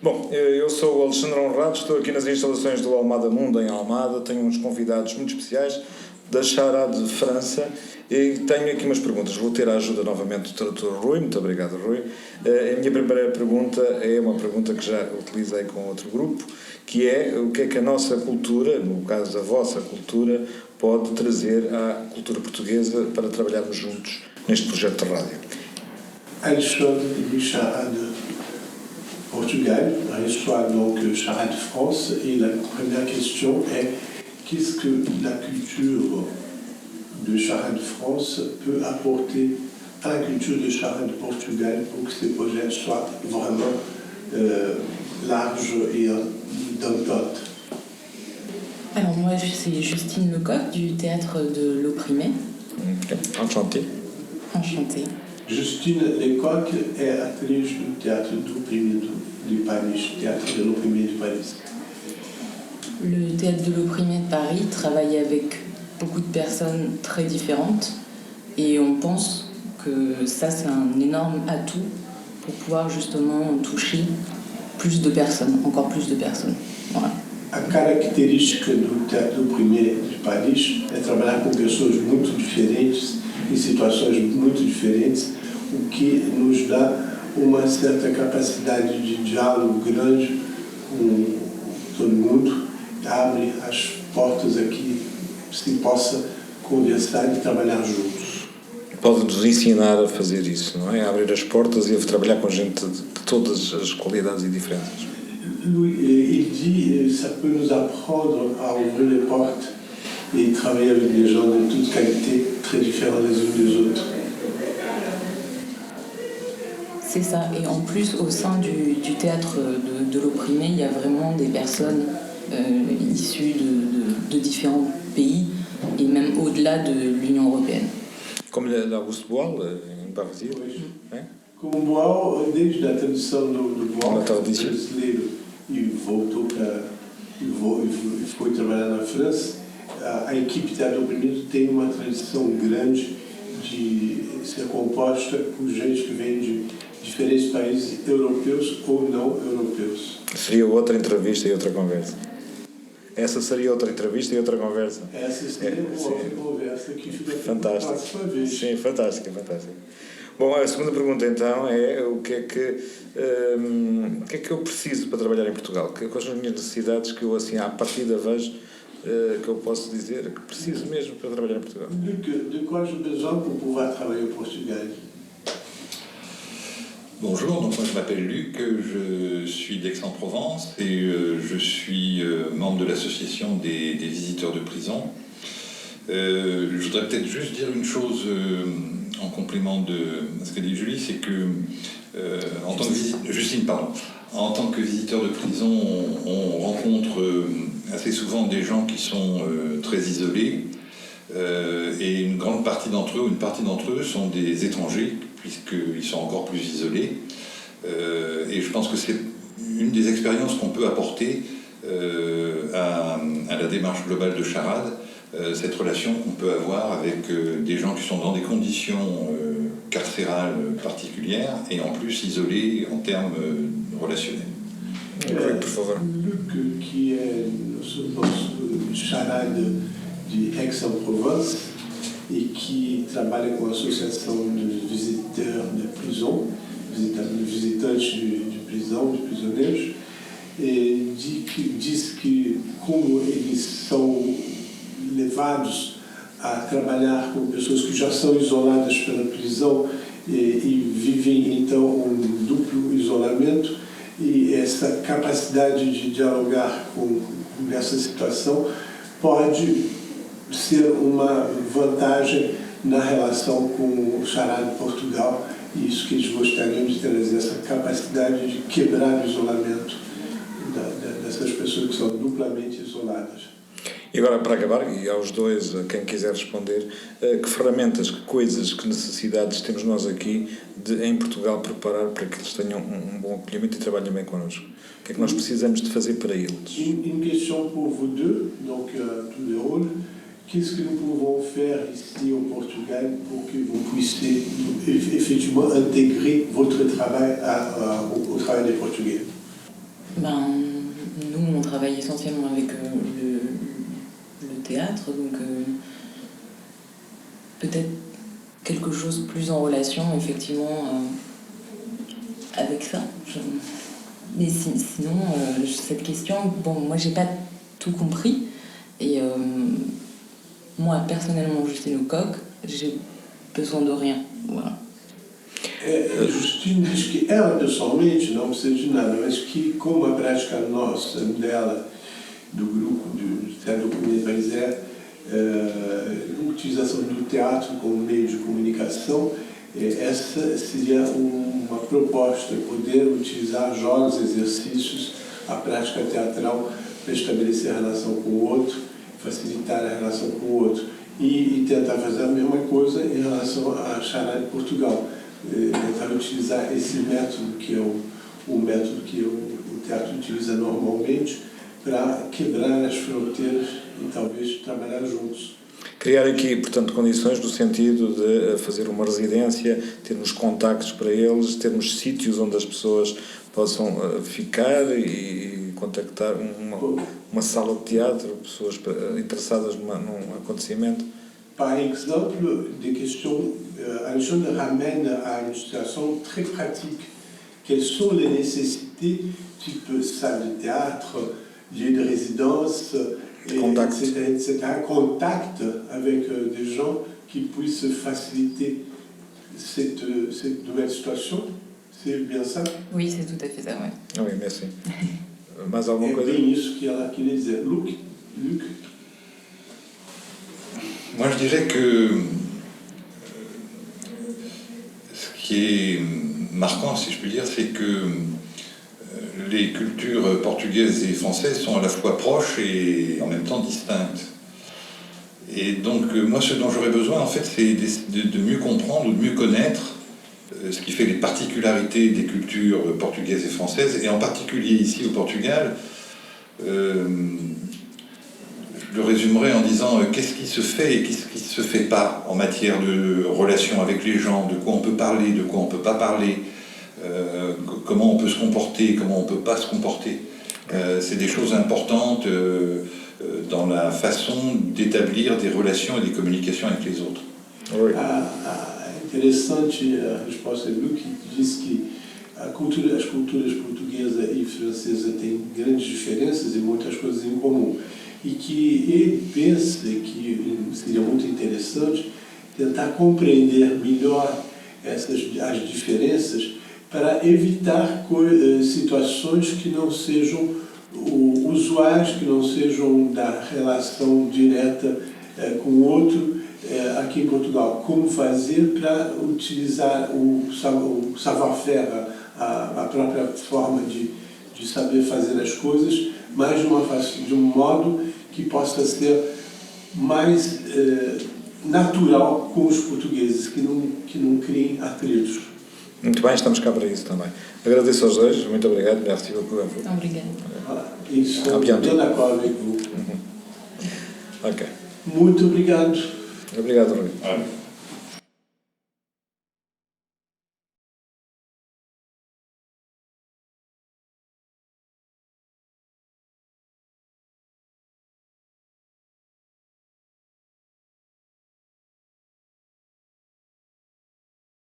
Bom, eu sou o Alexandre Honrado, estou aqui nas instalações do Almada Mundo, em Almada. Tenho uns convidados muito especiais da Charade de França e tenho aqui umas perguntas. Vou ter a ajuda novamente do tradutor Rui. Muito obrigado, Rui. A minha primeira pergunta é uma pergunta que já utilizei com outro grupo, que é o que é que a nossa cultura, no caso a vossa cultura, pode trazer à cultura portuguesa para trabalharmos juntos neste projeto de rádio. Alexandre de Charade, Portugal, a histoire donc Charade France, et la première question est qu'est-ce que la culture de Charade France peut apporter à la culture de Charade Portugal pour que ces projets soient vraiment larges et d'entente. Alors moi, c'est Justine Lecoq du Théâtre de l'Opprimé. Enchanté. Enchantée. Justine Lecoq est actrice du Théâtre de l'Opprimé de Paris, Théâtre de l'Opprimé de Paris. Le Théâtre de l'Opprimé de Paris travaille avec beaucoup de personnes très différentes et on pense que ça, c'est un énorme atout pour pouvoir justement toucher plus de personnes, encore plus de personnes. Voilà. A característica do Teatro do Opprimé de Paris é trabalhar com pessoas muito diferentes, em situações muito diferentes, o que nos dá uma certa capacidade de diálogo grande com todo mundo, abre as portas aqui, se possa conversar e trabalhar juntos. Pode-nos ensinar a fazer isso, não é? A abrir as portas e a trabalhar com gente de todas as qualidades e diferenças. Il dit ça peut nous apprendre à ouvrir les portes et travailler avec des gens de toutes qualités, très différents les unes des autres. C'est ça. Et en plus, au sein du Théâtre de l'Opprimé, il y a vraiment des personnes issues de différents pays et même au-delà de l'Union européenne. Comme l'Auguste Boal, em Barrosil. Oui. Como Boal, desde a tradição do Boal brasileiro, e foi trabalhar na França, a equipe de Teatro Oprimido tem uma tradição grande de ser composta por gente que vem de diferentes países europeus ou não europeus. Seria outra entrevista e outra conversa. Essa seria outra entrevista e outra conversa. Essa seria uma outra conversa que fica fantástico. Uma vez. Sim, fantástico. Bom, a segunda pergunta então é o que é que eu preciso para trabalhar em Portugal? Quais são as minhas necessidades que eu assim à partida vejo que eu posso dizer que preciso mesmo para trabalhar em Portugal? De quoi j'ai besoin pour pouvoir travailler au Portugal? Bonjour, donc moi je m'appelle Luc, je suis d'Aix-en-Provence et je suis membre de l'association des visiteurs de prison. Je voudrais peut-être juste dire une chose en complément de ce qu'a dit Julie, c'est que Justine, en tant que visiteur de prison, on rencontre assez souvent des gens qui sont très isolés et une partie d'entre eux sont des étrangers puisqu'ils sont encore plus isolés et je pense que c'est une des expériences qu'on peut apporter à la démarche globale de Charade, cette relation qu'on peut avoir avec des gens qui sont dans des conditions carcérales particulières et en plus isolés en termes relationnels. Luc, qui est notre Charade de Aix-en-Provence et qui travaille com a associação de visiteurs de prison, visitantes de prisão, de prisioneiros, e diz que como eles são levados a trabalhar com pessoas que já são isoladas pela prisão e vivem então um duplo isolamento, e essa capacidade de dialogar com essa situação pode ser uma vantagem na relação com o Charade Portugal, e isso que eles gostariam de trazer, essa capacidade de quebrar o isolamento dessas pessoas que são duplamente isoladas. E agora, para acabar, e aos dois, a quem quiser responder, que ferramentas, que coisas, que necessidades temos nós aqui em Portugal preparar para que eles tenham um bom acolhimento e trabalhem bem connosco? O que é que nós precisamos de fazer para eles? Une question pour vous deux, donc tous les rôles. Qu'est-ce que nous pouvons faire ici au Portugal pour que vous puissiez effectivement intégrer votre travail au travail des Portugais? Nous, on travaille essentiellement avec le théâtre, donc peut-être quelque chose plus en relation, effectivement, avec ça. Mais sinon, cette question, moi, j'ai pas tout compris. Et moi, personnellement, Justine Lecoq, j'ai besoin de rien. Voilà. Justine diz que ela pessoalmente não precisa de nada, mas que como a prática nossa, dela, do grupo de Teatro do Comune Paris a utilização do teatro como meio de comunicação, essa seria uma proposta, poder utilizar jogos, exercícios, a prática teatral para estabelecer a relação com o outro, facilitar a relação com o outro e tentar fazer a mesma coisa em relação à Chará de Portugal. Tentar utilizar esse método, que é o método que o teatro utiliza normalmente, para quebrar as fronteiras e talvez trabalhar juntos. Criar aqui, portanto, condições no sentido de fazer uma residência, termos contactos para eles, termos sítios onde as pessoas possam ficar e contactar uma sala de teatro, pessoas interessadas num acontecimento. Par exemple, des questions, Alexandre ramène à une situation très pratique. Quelles sont les nécessités, type salle de théâtre, lieu de résidence, etc., contact avec des gens qui puissent faciliter cette nouvelle situation. C'est bien ça? Oui, c'est tout à fait ça, oui. Oui, merci. Mais alguma coisa? É bem isso que ela queria dizer. Luc? Moi, je dirais que ce qui est marquant, si je puis dire, c'est que les cultures portugaises et françaises sont à la fois proches et en même temps distinctes. Et donc, moi, ce dont j'aurais besoin, en fait, c'est de mieux comprendre ou de mieux connaître ce qui fait les particularités des cultures portugaises et françaises, et en particulier ici au Portugal. Je le résumerai en disant qu'est-ce qui se fait et qu'est-ce qui ne se fait pas en matière de relations avec les gens, de quoi on peut parler, de quoi on ne peut pas parler, comment on peut se comporter, comment on ne peut pas se comporter. C'est des choses importantes dans la façon d'établir des relations et des communications avec les autres. Oui. Interessante a resposta do Luc, que diz que as culturas portuguesa e francesa têm grandes diferenças e muitas coisas em comum. E que ele pensa que seria muito interessante tentar compreender melhor as diferenças para evitar situações que não sejam usuais, que não sejam da relação direta com o outro aqui em Portugal. Como fazer para utilizar o savoir-faire, a própria forma de saber fazer as coisas, mas de um modo que possa ser mais natural com os portugueses, que não criem atritos. Muito bem, estamos cá para isso também. Agradeço aos dois, muito obrigado. Merci beaucoup. Obrigada. Estou bien d'accord avec vous. Ok. Muito obrigado. Obrigado, Rui.